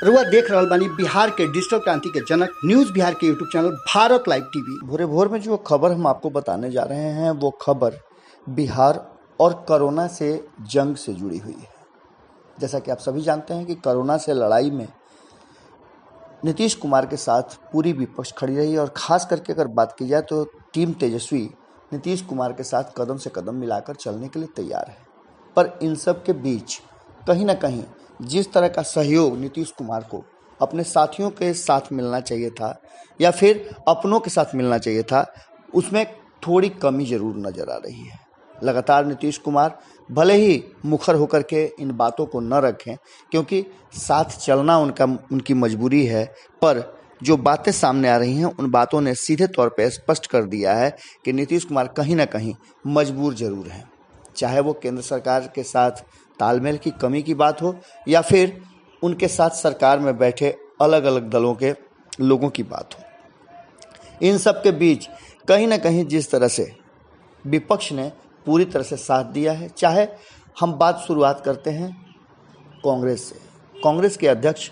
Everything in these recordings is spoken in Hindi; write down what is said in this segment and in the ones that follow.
रुआ देख रहल बानी बिहार के डिजिटल क्रांति के जनक न्यूज बिहार के YouTube channel Bharat live TV. भोरे भोर में जो खबर हम आपको बताने जा रहे हैं वो खबर बिहार और कोरोना से जंग से जुड़ी हुई है। जैसा कि आप सभी जानते हैं कि कोरोना से लड़ाई में नीतीश कुमार के साथ पूरी विपक्ष खड़ी रही और ख़ास करके अगर बात की जाए तो टीम तेजस्वी नीतीश कुमार के साथ कदम से कदम मिलाकर चलने के लिए तैयार है। पर इन सब के बीच कहीं ना कहीं जिस तरह का सहयोग नीतीश कुमार को अपने साथियों के साथ मिलना चाहिए था या फिर अपनों के साथ मिलना चाहिए था, उसमें थोड़ी कमी जरूर नज़र आ रही है। लगातार नीतीश कुमार भले ही मुखर होकर के इन बातों को न रखें क्योंकि साथ चलना उनकी मजबूरी है, पर जो बातें सामने आ रही हैं उन बातों ने सीधे तौर पर स्पष्ट कर दिया है कि नीतीश कुमार कहीं ना कहीं मजबूर जरूर हैं। चाहे वो केंद्र सरकार के साथ तालमेल की कमी की बात हो या फिर उनके साथ सरकार में बैठे अलग अलग दलों के लोगों की बात हो। इन सब के बीच कहीं ना कहीं जिस तरह से विपक्ष ने पूरी तरह से साथ दिया है, चाहे हम बात शुरुआत करते हैं कांग्रेस से। कांग्रेस के अध्यक्ष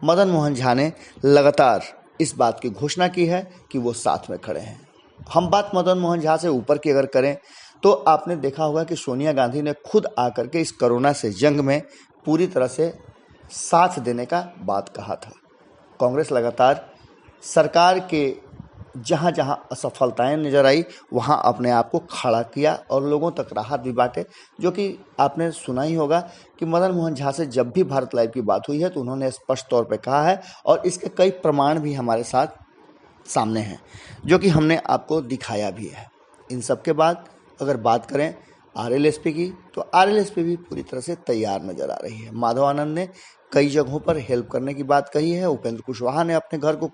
मदन मोहन झा ने लगातार इस बात की घोषणा की है कि वो साथ में खड़े हैं। हम बात मदन मोहन झा से ऊपर की अगर करें तो आपने देखा होगा कि सोनिया गांधी ने खुद आकर के इस कोरोना से जंग में पूरी तरह से साथ देने का बात कहा था। कांग्रेस लगातार सरकार के जहां जहां असफलताएं नजर आई वहां अपने आप को खड़ा किया और लोगों तक राहत भी बांटे, जो कि आपने सुना ही होगा कि मदन मोहन झा से जब भी भारत लाइव की बात हुई है तो उन्होंने स्पष्ट तौर पर कहा है और इसके कई प्रमाण भी हमारे साथ सामने हैं जो कि हमने आपको दिखाया भी है। इन सब के बाद अगर बात करें आरएलएसपी की तो आरएलएसपी भी पूरी तरह से तैयार नजर आ रही है। माधव आनंद ने कई जगहों पर हेल्प करने की बात कही है। उपेंद्र कुशवाहा ने अपने घर को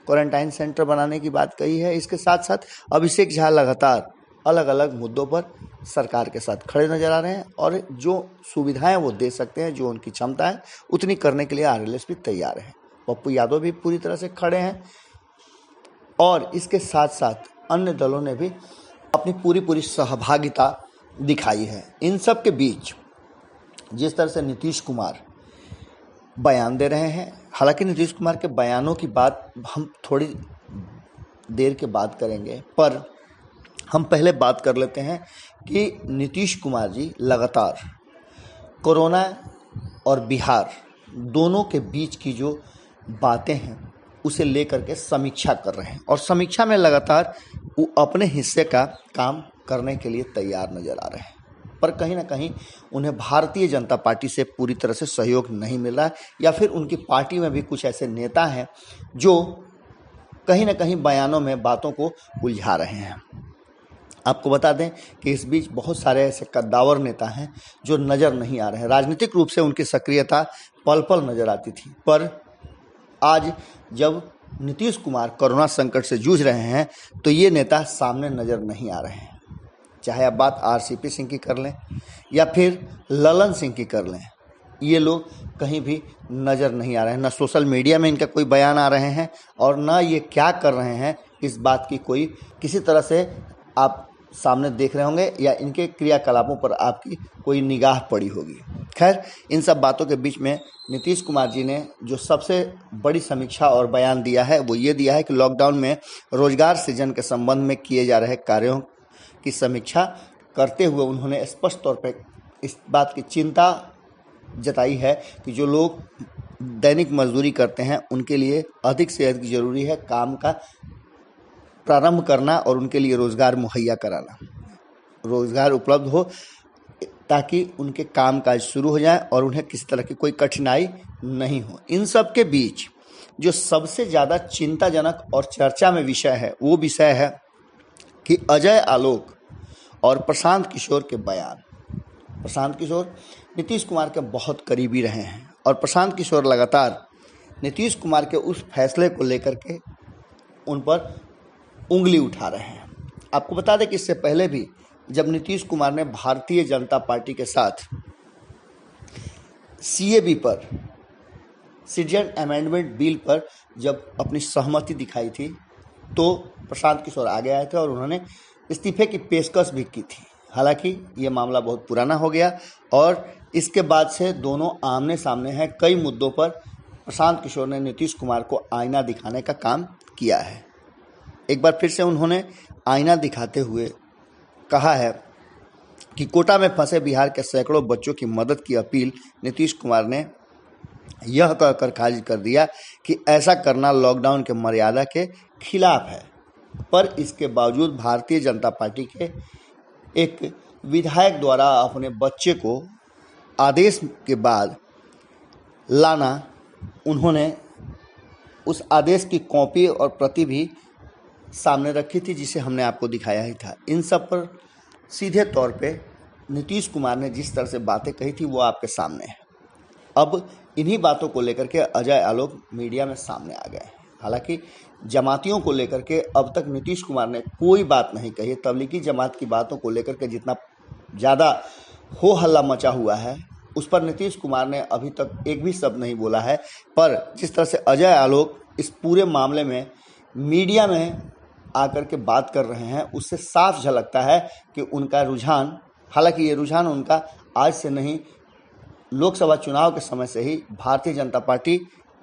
क्वारंटाइन सेंटर बनाने की बात कही है। इसके साथ साथ अभिषेक झा लगातार अलग अलग मुद्दों पर सरकार के साथ खड़े नजर आ रहे हैं और जो सुविधाएं वो दे सकते हैं, जो उनकी क्षमता है उतनी करने के लिए आरएलएसपी तैयार है। पप्पू यादव भी पूरी तरह से खड़े हैं और इसके साथ साथ अन्य दलों ने भी अपनी पूरी सहभागिता दिखाई है। इन सब के बीच जिस तरह से नीतीश कुमार बयान दे रहे हैं, हालांकि नीतीश कुमार के बयानों की बात हम थोड़ी देर के बाद करेंगे, पर हम पहले बात कर लेते हैं कि नीतीश कुमार जी लगातार कोरोना और बिहार दोनों के बीच की जो बातें हैं उसे लेकर के समीक्षा कर रहे हैं और समीक्षा में लगातार वो अपने हिस्से का काम करने के लिए तैयार नजर आ रहे हैं। पर कहीं ना कहीं उन्हें भारतीय जनता पार्टी से पूरी तरह से सहयोग नहीं मिल रहा है या फिर उनकी पार्टी में भी कुछ ऐसे नेता हैं जो कहीं ना कहीं बयानों में बातों को उलझा रहे हैं। आपको बता दें कि इस बीच बहुत सारे ऐसे कद्दावर नेता हैं जो नज़र नहीं आ रहे हैं। राजनीतिक रूप से उनकी सक्रियता पल पल नजर आती थी, पर आज जब नीतीश कुमार कोरोना संकट से जूझ रहे हैं तो ये नेता सामने नज़र नहीं आ रहे हैं। चाहे आप बात आरसीपी सिंह की कर लें या फिर ललन सिंह की कर लें, ये लोग कहीं भी नज़र नहीं आ रहे हैं। न सोशल मीडिया में इनका कोई बयान आ रहे हैं और न ये क्या कर रहे हैं इस बात की कोई किसी तरह से आप सामने देख रहे होंगे या इनके क्रियाकलापों पर आपकी कोई निगाह पड़ी होगी। खैर, इन सब बातों के बीच में नीतीश कुमार जी ने जो सबसे बड़ी समीक्षा और बयान दिया है वो ये दिया है कि लॉकडाउन में रोजगार सृजन के संबंध में किए जा रहे कार्यों की समीक्षा करते हुए उन्होंने स्पष्ट तौर पर इस बात की चिंता जताई है कि जो लोग दैनिक मजदूरी करते हैं उनके लिए अधिक से अधिक जरूरी है काम का प्रारंभ करना और उनके लिए रोज़गार मुहैया कराना, रोज़गार उपलब्ध हो ताकि उनके काम काज शुरू हो जाए और उन्हें किसी तरह की कोई कठिनाई नहीं हो। इन सब के बीच जो सबसे ज़्यादा चिंताजनक और चर्चा में विषय है वो विषय है कि अजय आलोक और प्रशांत किशोर के बयान। प्रशांत किशोर नीतीश कुमार के बहुत करीबी रहे हैं और प्रशांत किशोर लगातार नीतीश कुमार के उस फैसले को लेकर के उन पर उंगली उठा रहे हैं। आपको बता दें कि इससे पहले भी जब नीतीश कुमार ने भारतीय जनता पार्टी के साथ सीएबी पर, सिटीजन अमेंडमेंट बिल पर जब अपनी सहमति दिखाई थी तो प्रशांत किशोर आगे आए थे और उन्होंने इस्तीफे की पेशकश भी की थी। हालांकि ये मामला बहुत पुराना हो गया और इसके बाद से दोनों आमने सामने हैं, कई मुद्दों पर प्रशांत किशोर ने नीतीश कुमार को आईना दिखाने का काम किया है। एक बार फिर से उन्होंने आईना दिखाते हुए कहा है कि कोटा में फंसे बिहार के सैकड़ों बच्चों की मदद की अपील नीतीश कुमार ने यह कहकर खारिज कर दिया कि ऐसा करना लॉकडाउन के मर्यादा के खिलाफ है। पर इसके बावजूद भारतीय जनता पार्टी के एक विधायक द्वारा अपने बच्चे को आदेश के बाद लाना, उन्होंने उस आदेश की कॉपी और प्रति भी सामने रखी थी, जिसे हमने आपको दिखाया ही था। इन सब पर सीधे तौर पे नीतीश कुमार ने जिस तरह से बातें कही थी वो आपके सामने है। अब इन्हीं बातों को लेकर के अजय आलोक मीडिया में सामने आ गए हैं। हालांकि जमातियों को लेकर के अब तक नीतीश कुमार ने कोई बात नहीं कही। तबलीगी जमात की बातों को लेकर के जितना ज़्यादा हो हल्ला मचा हुआ है, उस पर नीतीश कुमार ने अभी तक एक भी शब्द नहीं बोला है। पर जिस तरह से अजय आलोक इस पूरे मामले में मीडिया में आकर के बात कर रहे हैं, उससे साफ झलकता है कि उनका रुझान, हालांकि ये रुझान उनका आज से नहीं, लोकसभा चुनाव के समय से ही भारतीय जनता पार्टी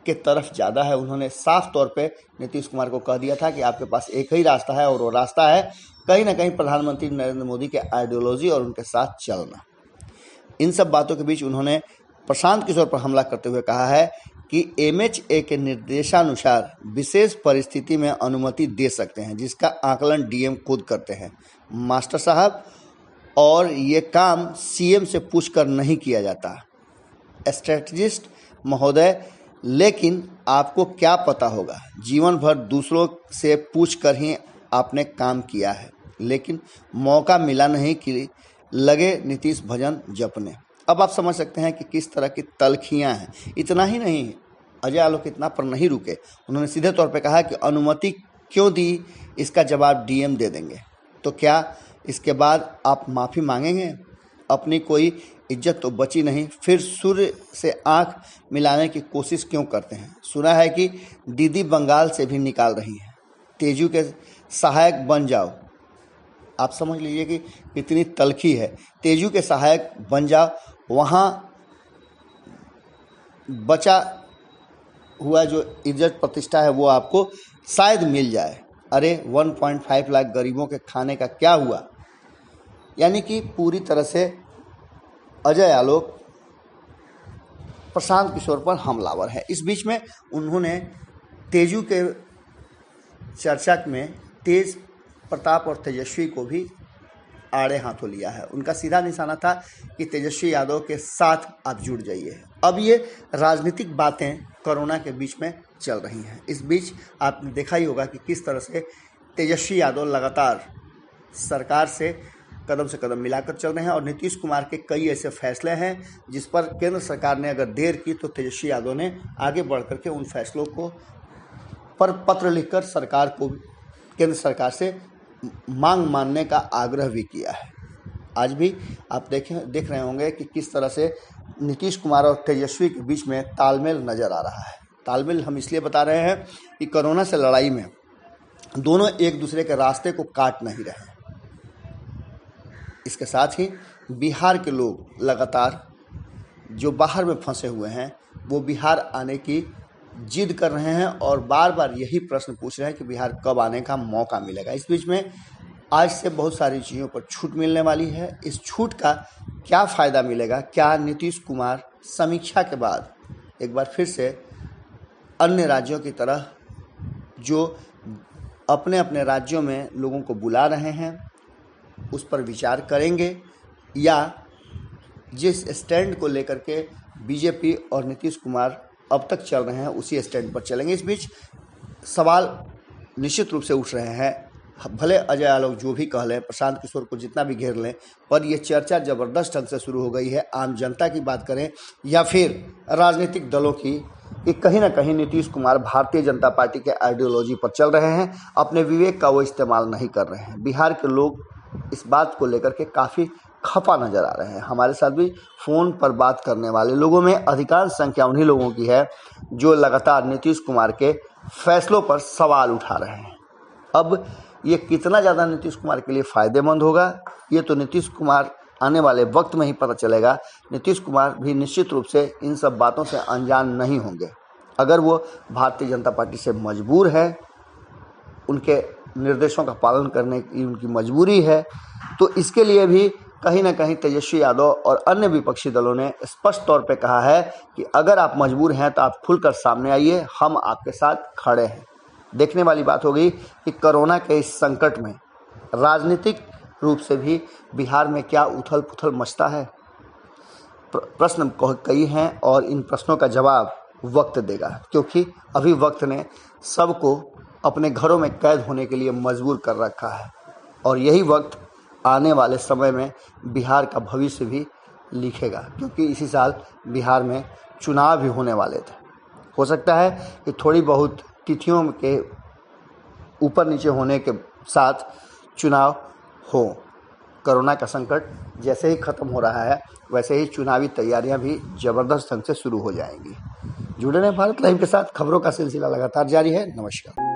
के तरफ ज़्यादा है। उन्होंने साफ तौर पे नीतीश कुमार को कह दिया था कि आपके पास एक ही रास्ता है, और वो रास्ता है कहीं ना कहीं प्रधानमंत्री नरेंद्र मोदी के आइडियोलॉजी और उनके साथ चलना। इन सब बातों के बीच उन्होंने प्रशांत किशोर पर हमला करते हुए कहा है कि MHA के निर्देशानुसार विशेष परिस्थिति में अनुमति दे सकते हैं, जिसका आकलन DM खुद करते हैं मास्टर साहब, और ये काम CM से पूछकर नहीं किया जाता स्ट्रेटजिस्ट महोदय। लेकिन आपको क्या पता होगा, जीवन भर दूसरों से पूछकर ही आपने काम किया है, लेकिन मौका मिला नहीं कि लगे नीतीश भजन जपने। अब आप समझ सकते हैं कि किस तरह की तलखियां हैं। इतना ही नहीं, अजय आलोक इतना पर नहीं रुके, उन्होंने सीधे तौर पे कहा कि अनुमति क्यों दी, इसका जवाब DM दे देंगे। तो क्या इसके बाद आप माफ़ी मांगेंगे? अपनी कोई इज्जत तो बची नहीं, फिर सूर्य से आंख मिलाने की कोशिश क्यों करते हैं? सुना है कि दीदी बंगाल से भी निकाल रही हैं, तेजू के सहायक बन जाओ। आप समझ लीजिए कि कितनी तलखी है। तेजू के सहायक बन जाओ, वहाँ बचा हुआ जो इज्जत प्रतिष्ठा है वो आपको शायद मिल जाए। अरे 1.5 लाख गरीबों के खाने का क्या हुआ? यानी कि पूरी तरह से अजय आलोक प्रशांत किशोर पर हमलावर है। इस बीच में उन्होंने तेजू के चर्चा में तेज प्रताप और तेजस्वी को भी आड़े हाथों लिया है। उनका सीधा निशाना था कि तेजस्वी यादव के साथ आप जुड़ जाइए। अब ये राजनीतिक बातें कोरोना के बीच में चल रही हैं। इस बीच आपने देखा ही होगा कि किस तरह से तेजस्वी यादव लगातार सरकार से कदम मिलाकर चल रहे हैं, और नीतीश कुमार के कई ऐसे फैसले हैं जिस पर केंद्र सरकार ने अगर देर की तो तेजस्वी यादव ने आगे बढ़ करके उन फैसलों को पर पत्र लिखकर सरकार को, केंद्र सरकार से मांग मानने का आग्रह भी किया है। आज भी आप देख रहे होंगे कि किस तरह से नीतीश कुमार और तेजस्वी के बीच में तालमेल नज़र आ रहा है। तालमेल हम इसलिए बता रहे हैं कि कोरोना से लड़ाई में दोनों एक दूसरे के रास्ते को काट नहीं रहे। इसके साथ ही बिहार के लोग लगातार जो बाहर में फंसे हुए हैं वो बिहार आने की जिद कर रहे हैं, और बार बार यही प्रश्न पूछ रहे हैं कि बिहार कब आने का मौका मिलेगा। इस बीच में आज से बहुत सारी चीज़ों पर छूट मिलने वाली है। इस छूट का क्या फ़ायदा मिलेगा? क्या नीतीश कुमार समीक्षा के बाद एक बार फिर से अन्य राज्यों की तरह जो अपने अपने राज्यों में लोगों को बुला रहे हैं उस पर विचार करेंगे, या जिस स्टैंड को लेकर के बीजेपी और नीतीश कुमार अब तक चल रहे हैं उसी स्टैंड पर चलेंगे? इस बीच सवाल निश्चित रूप से उठ रहे हैं। भले अजय आलोक जो भी कह लें, प्रशांत किशोर को जितना भी घेर लें, पर यह चर्चा ज़बरदस्त ढंग से शुरू हो गई है। आम जनता की बात करें या फिर राजनीतिक दलों की, कि कहीं ना कहीं नीतीश कुमार भारतीय जनता पार्टी के आइडियोलॉजी पर चल रहे हैं, अपने विवेक का वो इस्तेमाल नहीं कर रहे हैं। बिहार के लोग इस बात को लेकर के काफ़ी खफा नज़र आ रहे हैं। हमारे साथ भी फ़ोन पर बात करने वाले लोगों में अधिकांश संख्या उन्हीं लोगों की है जो लगातार नीतीश कुमार के फैसलों पर सवाल उठा रहे हैं। अब ये कितना ज़्यादा नीतीश कुमार के लिए फ़ायदेमंद होगा, ये तो नीतीश कुमार आने वाले वक्त में ही पता चलेगा। नीतीश कुमार भी निश्चित रूप से इन सब बातों से अनजान नहीं होंगे। अगर वो भारतीय जनता पार्टी से मजबूर है, उनके निर्देशों का पालन करने की उनकी मजबूरी है, तो इसके लिए भी कहीं ना कहीं तेजस्वी यादव और अन्य विपक्षी दलों ने स्पष्ट तौर पे कहा है कि अगर आप मजबूर हैं तो आप खुलकर सामने आइए, हम आपके साथ खड़े हैं। देखने वाली बात होगी कि कोरोना के इस संकट में राजनीतिक रूप से भी बिहार में क्या उथल पुथल मचता है। प्रश्न कई हैं और इन प्रश्नों का जवाब वक्त देगा, क्योंकि अभी वक्त ने सबको अपने घरों में कैद होने के लिए मजबूर कर रखा है और यही वक्त आने वाले समय में बिहार का भविष्य भी लिखेगा, क्योंकि इसी साल बिहार में चुनाव भी होने वाले थे। हो सकता है कि थोड़ी बहुत तिथियों के ऊपर नीचे होने के साथ चुनाव हो। कोरोना का संकट जैसे ही ख़त्म हो रहा है वैसे ही चुनावी तैयारियां भी ज़बरदस्त ढंग से शुरू हो जाएंगी। जुड़े रहें भारत लाइव के साथ। खबरों का सिलसिला लगातार जारी है। नमस्कार।